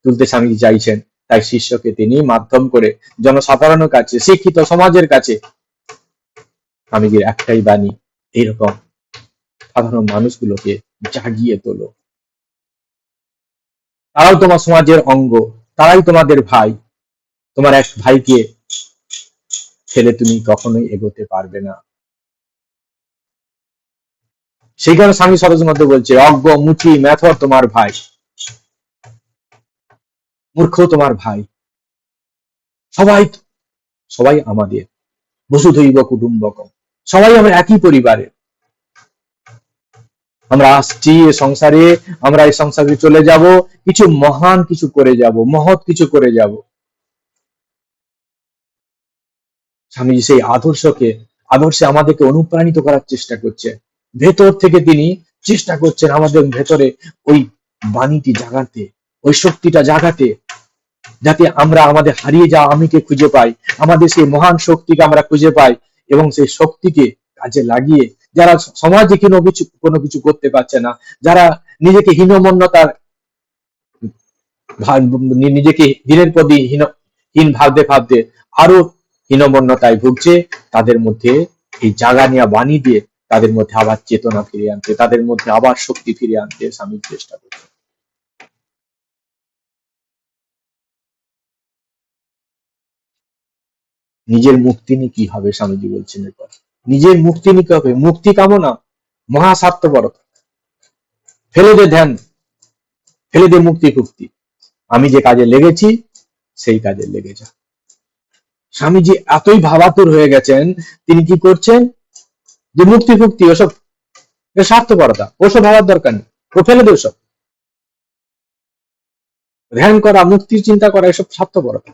S1: তুলতে স্বামীজি চাইছেন। তাই শিষ্যকে তিনি মাধ্যম করে জনসাধারণের কাছে, শিক্ষিত সমাজের কাছে স্বামীজির একটাই বাণী, এইরকম সাধারণ মানুষগুলোকে জাগিয়ে তোলো, তারাও তোমার সমাজের অঙ্গ, তারাই তোমাদের ভাই, তোমার এক ভাইকে ছেলে তুমি কখনোই এগোতে পারবে না। সেই কারণে স্বামী সরস্বতী মধ্যে বলছে অজ্ঞ মুচি মেথর তোমার ভাই, মূর্খ তোমার ভাই, সবাই সবাই আমাদের, বসুধৈব কুটুম্বকম, সবাই আমরা একই পরিবারের। আমরা আসছি এ সংসারে, আমরা এই সংসারে চলে যাব, কিছু মহান কিছু করে যাব, মহৎ কিছু করে যাব। স্বামীজি সেই আদর্শে আমাদেরকে অনুপ্রাণিত করার চেষ্টা করছে, ভেতর থেকে তিনি চেষ্টা করছেন আমাদের ভেতরে ওই বাণীটি জাগাতে, ওই শক্তিটা জাগাতে, যাতে আমরা আমাদের হারিয়ে যাওয়া আমিকে খুঁজে পাই, আমাদের সেই মহান শক্তিকে আমরা খুঁজে পাই, এবং সেই শক্তিকে কাজে লাগিয়ে যারা সমাজে কোনো কিছু করতে পারছে না, যারা নিজেকে হীনমন্যতার, নিজেকে দিনের পর দিন হীন ভাবতে ভাবতে আরো হীনমন্যতায় ভুগছে, তাদের মধ্যে এই জাগানিয়া বাণী দিয়ে তাদের মধ্যে আবার চেতনা ফিরে আনতে, তাদের মধ্যে আবার শক্তি ফিরে আনতে স্বামী চেষ্টা করছে। নিজের মুক্তি নিয়ে কি হবে, স্বামীজি বলছেন এরপর নিজের মুক্তি নিতে হবে, মুক্তি কামনা মহাস্বার্থপরতা, ফেলে দে ধ্যান, ফেলে দে মুক্তি ফুক্তি, আমি যে কাজে লেগেছি সেই কাজে লেগে যা। স্বামীজি এতই ভাবাতুর হয়ে গেছেন, তিনি কি করছেন যে মুক্তি ফুক্তি ওসব স্বার্থপরতা, ওসব ভাবার দরকার নেই, ও ফেলে দে ওসব, ধ্যান করা, মুক্তির চিন্তা করা, এসব স্বার্থপরতা,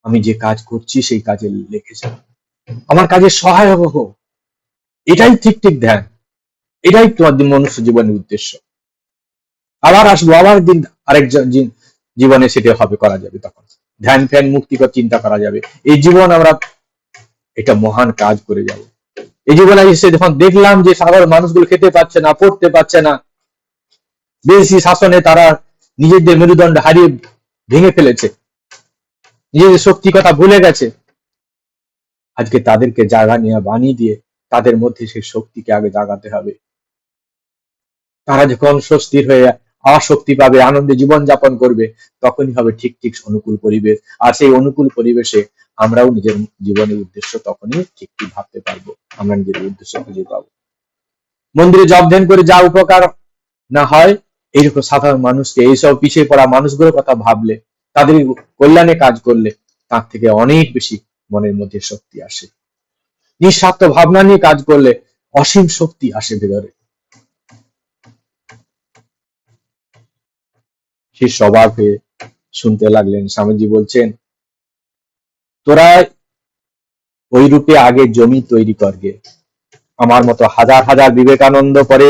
S1: আমি যে কাজ করছি সেই কাজে লেগে যা। আমার কাজে সহায়ক হো। এটাই ঠিক ঠিক ধ্যান, এটাই তোমার মনুষ্য জীবনের উদ্দেশ্য। আবার আসবো, আবার দিন আরেক জীবনে সেটা হবে, করা যাবে, তখন ধ্যান ফ্যান মুক্তিকর চিন্তা করা যাবে। এই জীবন আমরা এটা মহান কাজ করে যাব। এই জীবনে এসে যখন দেখলাম যে সাধারণ মানুষগুলো খেতে পাচ্ছে না, পড়তে পারছে না, বিদেশি শাসনে তারা নিজেদের মেরুদণ্ড হারিয়ে ভেঙে ফেলেছে, নিজেদের শক্তি কথা ভুলে গেছে, আজকে তাদেরকে জাগা নিয়ে বানিয়ে দিয়ে তাদের মধ্যে সেই শক্তিকে আগে জাগাতে হবে। তারা যখন স্বস্তির হয়ে আবার শক্তি পাবে, আনন্দে জীবন যাপন করবে, তখনই হবে ঠিক ঠিক অনুকূল পরিবেশ। আর সেই অনুকূল পরিবেশে আমরাও নিজের জীবনের উদ্দেশ্য তখনই ঠিক ঠিক ভাবতে পারবো, আমরা নিজের উদ্দেশ্য খুঁজে পাবো। মন্দিরে জপ ধ্যান করে যা উপকার না হয়, এইরকম সাধারণ মানুষকে, এইসব পিছিয়ে পড়া মানুষগুলোর কথা ভাবলে, তাদের কল্যাণে কাজ করলে, তার থেকে অনেক বেশি মনের মধ্যে শক্তি আসে। নিঃস্বার্থ ভাবনা নিয়ে কাজ করলে অসীম শক্তি আসে ভেতরে। সে সবাক হয়ে শুনতে লাগলেন। স্বামীজি বলছেন, তোরা ওই রূপে আগে জমি তৈরি করগে, আমার মতো হাজার হাজার বিবেকানন্দ পরে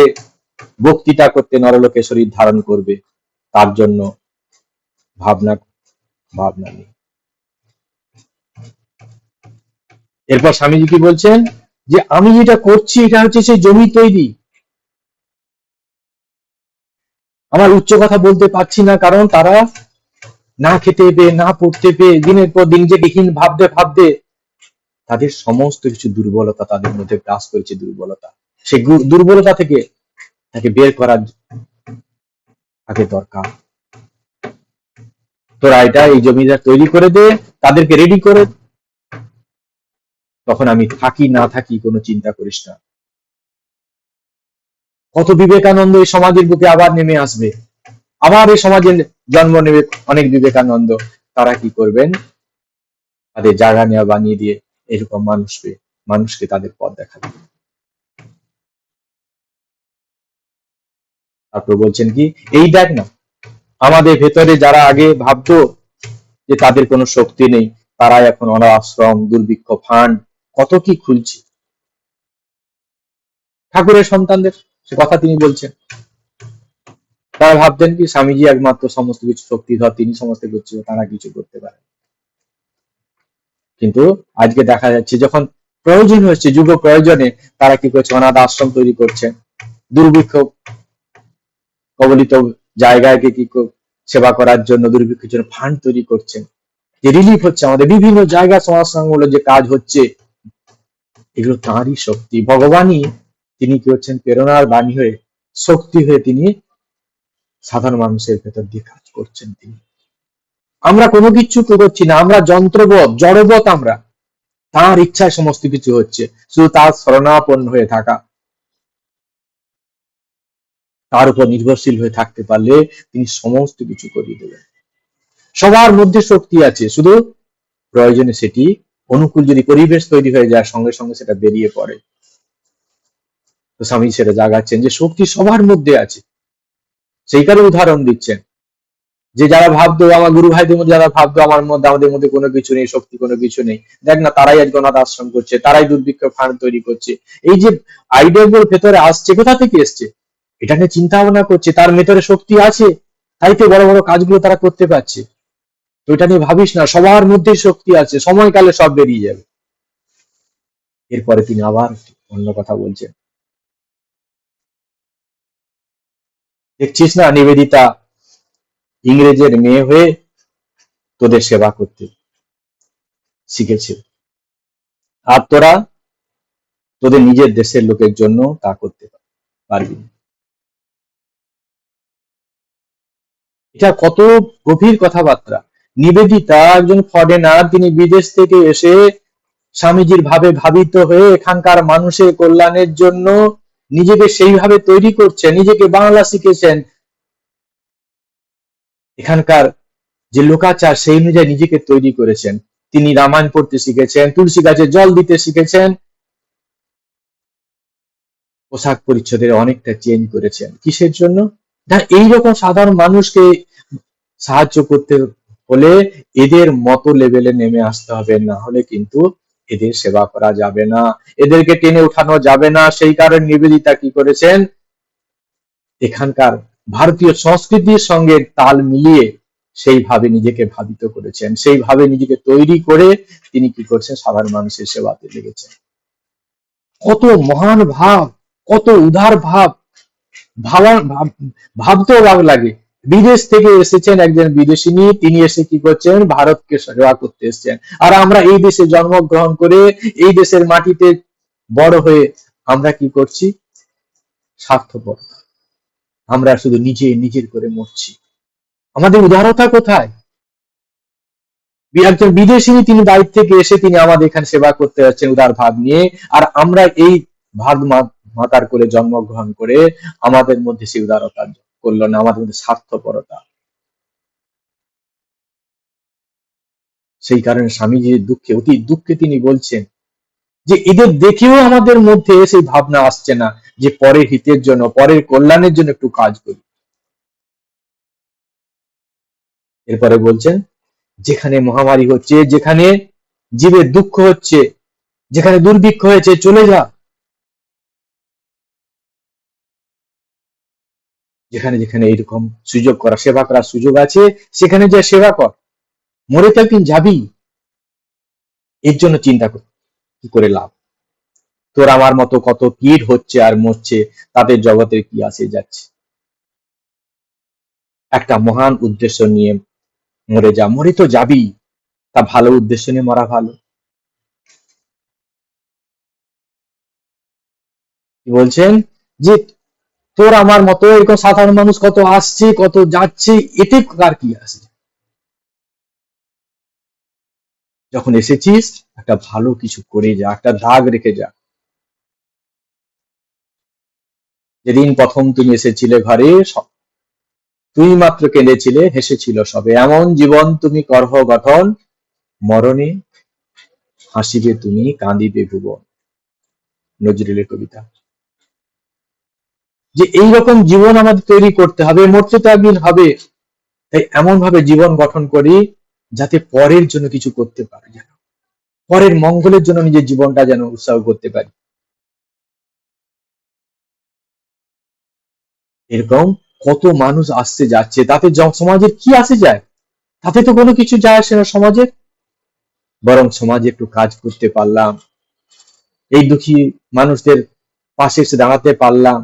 S1: বক্তৃতা করতে নরলোকে শরীর ধারণ করবে, তার জন্য ভাবনা ভাবনা নেই। এরপর স্বামীজি কি বলছেন, যে আমি যেটা করছি এটা হচ্ছে সেই জমি তৈরি। আমার উচ্চ কথা বলতে পারছি না, কারণ তারা না খেতে পেয়ে, না পড়তে পেয়ে, দিনের পর দিন যে হীন ভাবতে ভাবতে তাদের সমস্ত কিছু দুর্বলতা তাদের মধ্যে গ্রাস করেছে। দুর্বলতা, সেই দুর্বলতা থেকে তাকে বের করার আগে দরকার। তোরা এটা এই জমিটা তৈরি করে দে, তাদেরকে রেডি করে, তখন আমি থাকি না থাকি কোনো চিন্তা করিস না। কত বিবেকানন্দ এই সমাজের বুকে আবার নেমে আসবে, আবার এই সমাজে জন্ম নেবে অনেক বিবেকানন্দ। তারা কি করবেন, তাদের জায়গা নেওয়া বানিয়ে দিয়ে এরকম মানুষকে তাদের পথ দেখাবে। তারপর বলছেন কি, এই দেখ না, আমাদের ভেতরে যারা আগে ভাবতো যে তাদের কোনো শক্তি নেই, তারা এখন অনাথ আশ্রম, দুর্ভিক্ষ ফান্ড, কত কি খুলছে। ঠাকুরের সন্তানদের সে কথা তিনি বলছেন। তারা ভাবতেন কি স্বামীজি একমাত্র সমস্ত কিছু শক্তিধর, তিনি সমস্ত কিছু, তারা কিছু করতে পারে। কিন্তু আজকে দেখা যাচ্ছে যখন প্রয়োজন হচ্ছে, যুগ প্রয়োজনে, তারা কি করছে, অনাথ আশ্রম তৈরি করছেন, দুর্ভিক্ষ কবলিত জায়গায় কি সেবা করার জন্য, দুর্ভিক্ষের জন্য ফান্ড তৈরি করছেন, যে রিলিফ হচ্ছে আমাদের বিভিন্ন জায়গায়, সমাজসংঘ যে কাজ হচ্ছে, এগুলো তাঁরই শক্তি। ভগবানই তিনি কি হচ্ছেন, প্রেরণার বাণী হয়ে, শক্তি হয়ে তিনি সাধারণ মানুষের ভেতর দিয়ে কাজ করছেন। তিনি, আমরা কোনো কিছু করছি না, আমরা যন্ত্রবৎ, জড়বৎ, আমরা তার ইচ্ছায় সমস্ত কিছু হচ্ছে। শুধু তার শরণাপন্ন হয়ে থাকা, তার উপর নির্ভরশীল হয়ে থাকতে পারলে তিনি সমস্ত কিছু করিয়ে দেবেন। সবার মধ্যে শক্তি আছে, শুধু প্রয়োজনে সেটি অনুকূল যদি পরিবেশ তৈরি হয়ে যায়, সঙ্গে সঙ্গে সেটা বেরিয়ে পড়ে। তো স্বামী সেটা জাগাচ্ছেন যে শক্তি সবার মধ্যে আছে। সেইটারও উদাহরণ দিচ্ছেন, যে যারা ভাবতো, আমার গুরু ভাইদের মধ্যে যারা ভাবতো আমাদের মধ্যে কোনো কিছু নেই, শক্তি কোনো কিছু নেই, দেখ না তারাই আজকে অনাথ আশ্রম করছে, তারাই দুর্ভিক্ষ ফান্ড তৈরি করছে। এই যে আইডিয়া গুলো ভেতরে আসছে, কোথা থেকে এসছে, এটা নিয়ে চিন্তা ভাবনা করছে, তার ভেতরে শক্তি আছে, তাই তো বড় বড় কাজগুলো তারা করতে পারছে। তো এটা নিয়ে ভাবিস না, সবার মধ্যে শক্তি আছে, সময়কালে সব বেরিয়ে যাবে। এরপরে তিনি আবার অন্য কথা বলছেন, দেখছিস না নিবেদিতা ইংরেজের মেয়ে হয়ে তোদের সেবা করতে শিখেছে, আর তোরা তোদের নিজের দেশের লোকের জন্য তা করতে পারবি না। এটা কত গভীর কথাবার্তা। নিবেদিতা একজন ফরেনার, তিনি বিদেশ থেকে এসে স্বামীজির ভাবে ভাবিত হয়ে এখানকার মানুষের কল্যাণের জন্য নিজেকে সেইভাবে তৈরি করছেন, নিজেকে বাংলা শিখেছেন, এখানকার যে লোকাচার সেই অনুযায়ী নিজেকে তৈরি করেছেন। তিনি রামায়ণ পড়তে শিখেছেন, তুলসী গাছে জল দিতে শিখেছেন, পোশাক পরিচ্ছদের অনেকটা চেঞ্জ করেছেন। কিসের জন্য? না, এইরকম সাধারণ মানুষকে সাহায্য করতে হলে এদের মতো লেভেলে নেমে আসতে হবে, না হলে কিন্তু এদের সেবা করা যাবে না, এদেরকে টেনে উঠানো যাবে না। সেই কারণে নিবেদিতা কি করেছেন, এখানকার ভারতীয় সংস্কৃতির সঙ্গে তাল মিলিয়ে সেইভাবে নিজেকে ভাবিত করেছেন, সেইভাবে নিজেকে তৈরি করে তিনি কি করছেন, সাধারণ মানুষের সেবাতে লেগেছেন। কত মহান ভাব, কত উদার ভাব, ভাবতেও ভালো লাগে। বিদেশ থেকে এসেছেন একজন বিদেশিনী, তিনি এসে কি করছেন, ভারতকে সেবা করতে এসেছেন। আর আমরা এই দেশে জন্মগ্রহণ করে এই দেশের মাটিতে বড় হয়ে আমরা কি করছি, স্বার্থপর। আমরা শুধু নিজের করে মরছি। আমাদের উদারতা কোথায়? একজন বিদেশিনী তিনি দায়িত্ব থেকে এসে তিনি আমাদের এখানে সেবা করতে যাচ্ছেন উদার ভাব নিয়ে, আর আমরা এই ভারত মাতার করে জন্মগ্রহণ করে আমাদের মধ্যে সেই উদারতা করলো না, আমাদের মধ্যে স্বার্থপরতা। সেই কারণে স্বামীজির দুঃখে, অতি দুঃখে তিনি বলছেন যে এদের দেখেও আমাদের মধ্যে সেই ভাবনা আসছে না যে পরের হিতের জন্য, পরের কল্যাণের জন্য একটু কাজ করি। এরপরে বলছেন, যেখানে মহামারী হচ্ছে, যেখানে জীবের দুঃখ হচ্ছে, যেখানে দুর্ভিক্ষ হয়েছে, চলে যা। যেখানে যেখানে এইরকম সুযোগ করা, সেবা করার সুযোগ আছে, সেখানে যা সেবা কর। মরে তো একদিন যাবি, এর জন্য চিন্তা কর কি করে লাভ। তোর আমার মতো কত কীট হচ্ছে আর মরছে, তাদের জগতের কি আসে যাচ্ছে। একটা মহান উদ্দেশ্য নিয়ে মরে যা, মরে তো যাবি, তা ভালো উদ্দেশ্য নিয়ে মরা ভালো। কি বলছেন, যে তোর আমার মতো এরকম সাধারণ মানুষ কত আসছে কত যাচ্ছে, এতে কার কি আছে। যখন এসেছিস একটা ভালো কিছু করে যা, একটা দাগ রেখে যা। যেদিন প্রথম তুমি এসেছিলে ঘরে, তুই মাত্র কেঁদেছিলে, হেসেছিল সবে, এমন জীবন তুমি করহ গঠন, মরণে হাসিবে তুমি, কাঁদিবে ভুবন। নজরুলের কবিতা। যে এইরকম জীবন আমাদের তৈরি করতে হবে, মরতে তো একদিন হবে। তাই এমন ভাবে জীবন গঠন করি যাতে পরের জন্য কিছু করতে পারি, যেন পরের মঙ্গলের জন্য নিজের জীবনটা যেন উৎসর্গ করতে পারি। এরকম কত মানুষ আসছে যাচ্ছে, তাতে সমাজের কি আসে যায়, তাতে তো কোনো কিছু যায় আসে না সমাজের। বরং সমাজে একটু কাজ করতে পারলাম, এই দুঃখী মানুষদের পাশে এসে দাঁড়াতে পারলাম,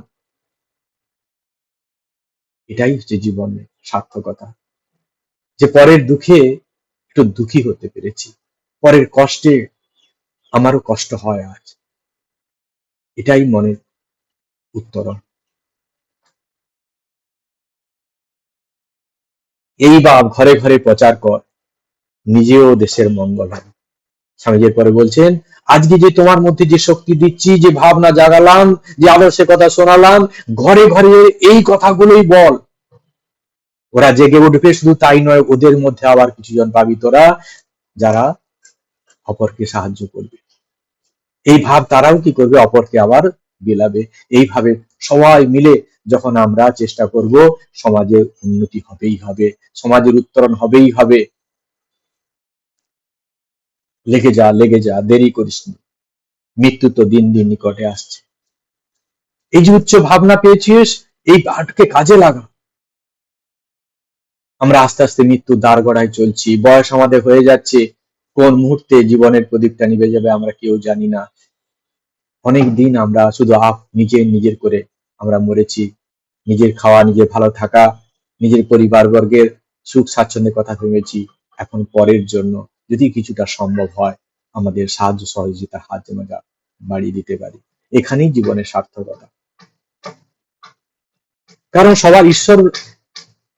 S1: এটাই হচ্ছে জীবনের সার্থকতা। যে পরের দুঃখে একটু দুঃখী হতে পেরেছি, পরের কষ্টে আমারও কষ্ট হয় আজ, এটাই মনের উত্তরণ। এই ভাব ঘরে ঘরে প্রচার কর, নিজেও দেশের মঙ্গল হবে। স্বামীজির পরে বলছেন, আজকে যে তোমার মধ্যে যে শক্তি দিচ্ছি, যে ভাবনা জাগালাম, যে আদর্শের কথা শোনালাম, ঘরে ঘরে এই কথাগুলোই বল। ওরা জেগে উঠবে, শুধু তাই নয়, ওদের মধ্যে আবার কিছু জন পাবি তোরা, যারা অপরকে সাহায্য করবে। এই ভাব তারাও কি করবে, অপরকে আবার বিলাবে। এইভাবে সবাই মিলে যখন আমরা চেষ্টা করব, সমাজের উন্নতি হবেই হবে, সমাজের উত্তরণ হবেই হবে। লেগে যা, দেরি করিস না, মৃত্যু তো দিন দিন নিকটে আসছে। এই যে উচ্চ ভাবনা পেয়েছিস, এই ভাবকে কাজে লাগা। আমরা আস্তে আস্তে মৃত্যুর দ্বার গড়ায় চলছি, বয়স আমাদের হয়ে যাচ্ছে, কোন মুহূর্তে জীবনের প্রদীপটা নিভে যাবে আমরা কেউ জানি না। অনেক দিন আমরা শুধু নিজের করে আমরা মরেছি। নিজের খাওয়া, নিজের ভালো থাকা, নিজের পরিবার বর্গের সুখ স্বাচ্ছন্দ্যের কথা ভেবেছি। এখন পরের জন্য যদি কিছুটা সম্ভব হয়, আমাদের সাহায্য সহযোগিতার হাত যেন বাড়িয়ে দিতে পারি। এখানেই জীবনের সার্থকতা। কারণ সবার ঈশ্বর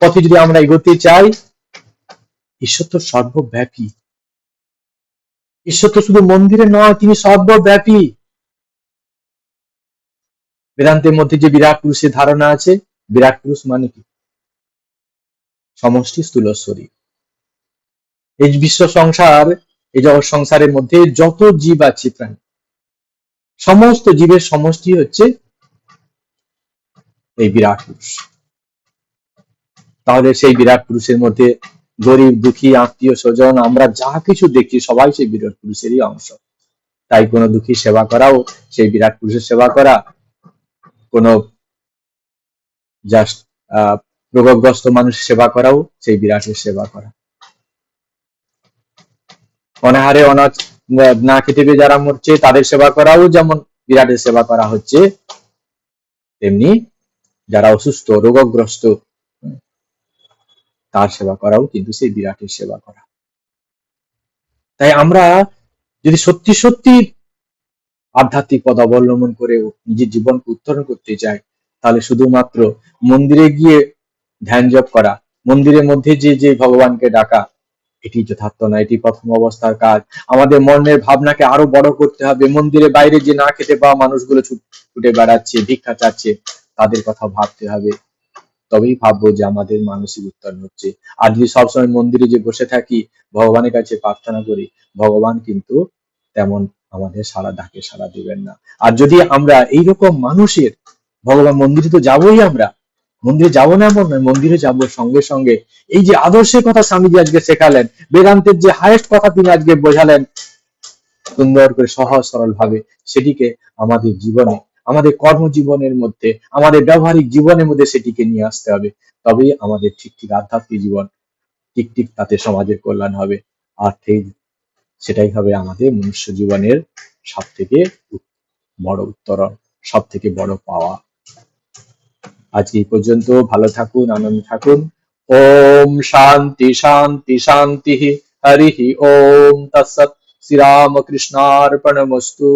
S1: পথে যদি আমরা এগোতে চাই, ঈশ্বর তো সর্বব্যাপী। ঈশ্বর তো শুধু মন্দিরে নয়, তিনি সর্বব্যাপী। বেদান্তের মধ্যে যে বিরাট পুরুষের ধারণা আছে, বিরাট পুরুষ মানে কি, সমষ্টি স্থূল শরীর। এই বিশ্ব সংসার, এই জগৎ সংসারের মধ্যে যত জীব আছে প্রাণী, সমস্ত জীবের সমষ্টি হচ্ছে এই বিরাট পুরুষ। তাহলে সেই বিরাট পুরুষের মধ্যে গরিব দুঃখী আত্মীয় স্বজন আমরা যা কিছু দেখছি, সবাই সেই বিরাট পুরুষেরই অংশ। তাই কোনো দুঃখী সেবা করাও সেই বিরাট পুরুষের সেবা করা, কোনো জাস্ট রোগগ্রস্ত মানুষের সেবা করাও সেই বিরাটের সেবা করা। অনাহারে অনাথ না খেতে পেয়ে যারা মরছে তাদের সেবা করাও যেমন বিরাটের সেবা করা হচ্ছে, তেমনি যারা অসুস্থ রোগগ্রস্ত তার সেবা করাও কিন্তু সেই বিরাটের সেবা করা। তাই আমরা যদি সত্যি সত্যি আধ্যাত্মিক পথ অবলম্বন করে নিজের জীবনকে উত্তরণ করতে চাই, তাহলে শুধুমাত্র মন্দিরে গিয়ে ধ্যান জপ করা, মন্দিরের মধ্যে যে যে ভগবানকে ডাকা, এটি যথার্থ না। এটি প্রথম অবস্থার কাজ। আমাদের মনের ভাবনাকে আরো বড় করতে হবে। মন্দিরের বাইরে যে না খেতে পাওয়া মানুষগুলো ছুটে বেড়াচ্ছে, ভিক্ষা চাচ্ছে, তাদের কথা ভাবতে হবে। তবেই ভাববো যে আমাদের মানসিক উত্তরণ হচ্ছে। আর যদি সবসময় মন্দিরে যে বসে থাকি, ভগবানের কাছে প্রার্থনা করি, ভগবান কিন্তু তেমন আমাদের ডাকে সাড়া দিবেন না। আর যদি আমরা এইরকম মানুষের, ভগবান মন্দিরে তো যাবোই, আমরা মন্দিরে যাবো না এমন নয়, মন্দিরে যাবো সঙ্গে সঙ্গে এই যে আদর্শের কথা স্বামীজি আজকে শেখালেন, বেদান্তের যে হাইয়েস্ট কথা তিনি আজকে বোঝালেন সুন্দর করে সহজ সরল ভাবে, সেটিকে আমাদের জীবনে, আমাদের কর্মজীবনের মধ্যে, আমাদের ব্যবহারিক জীবনের মধ্যে সেটিকে নিয়ে আসতে হবে। তবেই আমাদের ঠিক ঠিক আধ্যাত্মিক জীবন, ঠিক ঠিক তাতে সমাজের কল্যাণ হবে। আর ঠিক সেটাই হবে আমাদের মনুষ্য জীবনের সব থেকে বড় উত্তরণ, সব থেকে বড় পাওয়া। আজকে এই পর্যন্ত। ভালো থাকুন, আনন্দ থাকুন। ওম শান্তি শান্তি শান্তি। হরি ওম তৎসৎ। শ্রীরামকৃষ্ণার্পণমস্তু।